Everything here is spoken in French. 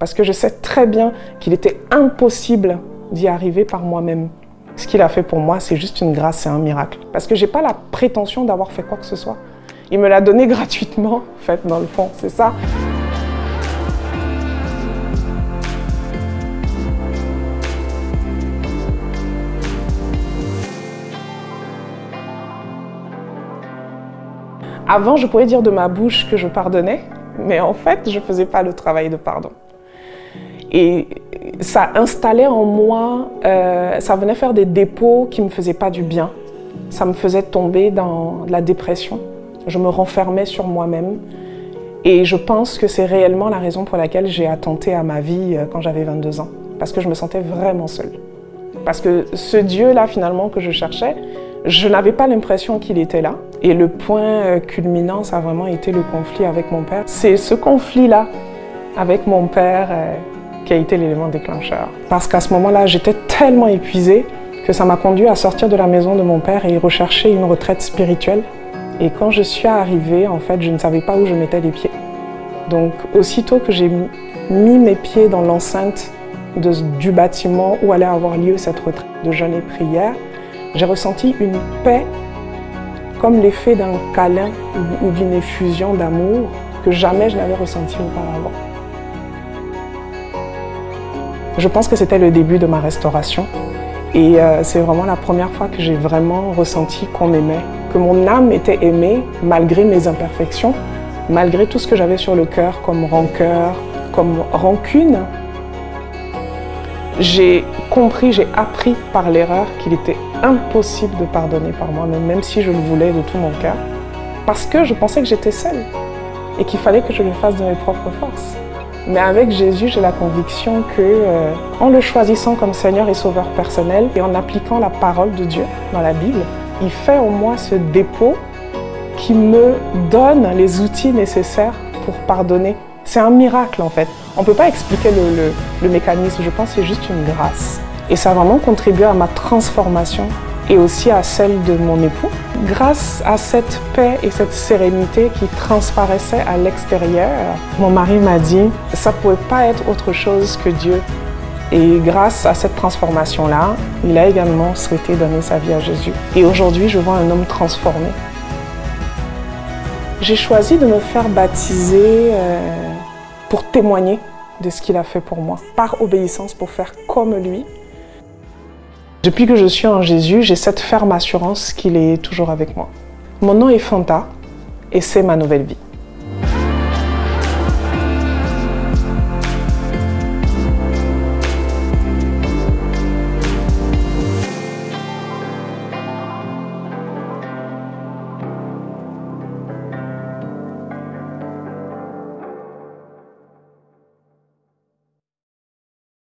Parce que je sais très bien qu'il était impossible d'y arriver par moi-même. Ce qu'il a fait pour moi, c'est juste une grâce, c'est un miracle. Parce que je n'ai pas la prétention d'avoir fait quoi que ce soit. Il me l'a donné gratuitement, en fait, dans le fond, c'est ça. Avant, je pouvais dire de ma bouche que je pardonnais, mais en fait, je ne faisais pas le travail de pardon. Et ça installait en moi, ça venait faire des dépôts qui ne me faisaient pas du bien. Ça me faisait tomber dans la dépression. Je me renfermais sur moi-même. Et je pense que c'est réellement la raison pour laquelle j'ai attenté à ma vie quand j'avais 22 ans. Parce que je me sentais vraiment seule. Parce que ce Dieu-là, finalement, que je cherchais, je n'avais pas l'impression qu'il était là. Et le point culminant, ça a vraiment été le conflit avec mon père. C'est ce conflit-là, avec mon père, qui a été l'élément déclencheur. Parce qu'à ce moment-là, j'étais tellement épuisée que ça m'a conduit à sortir de la maison de mon père et rechercher une retraite spirituelle. Et quand je suis arrivée, en fait, je ne savais pas où je mettais les pieds. Donc, aussitôt que j'ai mis mes pieds dans l'enceinte du bâtiment où allait avoir lieu cette retraite de jeûne et prière, j'ai ressenti une paix comme l'effet d'un câlin ou d'une effusion d'amour que jamais je n'avais ressenti auparavant. Je pense que c'était le début de ma restauration et c'est vraiment la première fois que j'ai vraiment ressenti qu'on m'aimait, que mon âme était aimée malgré mes imperfections, malgré tout ce que j'avais sur le cœur comme rancœur, comme rancune. J'ai compris, j'ai appris par l'erreur qu'il était impossible de pardonner par moi-même, même si je le voulais de tout mon cœur, parce que je pensais que j'étais seule et qu'il fallait que je le fasse de mes propres forces. Mais avec Jésus, j'ai la conviction que, en le choisissant comme Seigneur et Sauveur personnel et en appliquant la parole de Dieu dans la Bible, il fait en moi ce dépôt qui me donne les outils nécessaires pour pardonner. C'est un miracle en fait. On ne peut pas expliquer le mécanisme, je pense que c'est juste une grâce. Et ça a vraiment contribué à ma transformation et aussi à celle de mon époux. Grâce à cette paix et cette sérénité qui transparaissait à l'extérieur, mon mari m'a dit que ça ne pouvait pas être autre chose que Dieu. Et grâce à cette transformation-là, il a également souhaité donner sa vie à Jésus. Et aujourd'hui, je vois un homme transformé. J'ai choisi de me faire baptiser pour témoigner de ce qu'il a fait pour moi, par obéissance pour faire comme lui. Depuis que je suis en Jésus, j'ai cette ferme assurance qu'il est toujours avec moi. Mon nom est Fanta et c'est ma nouvelle vie.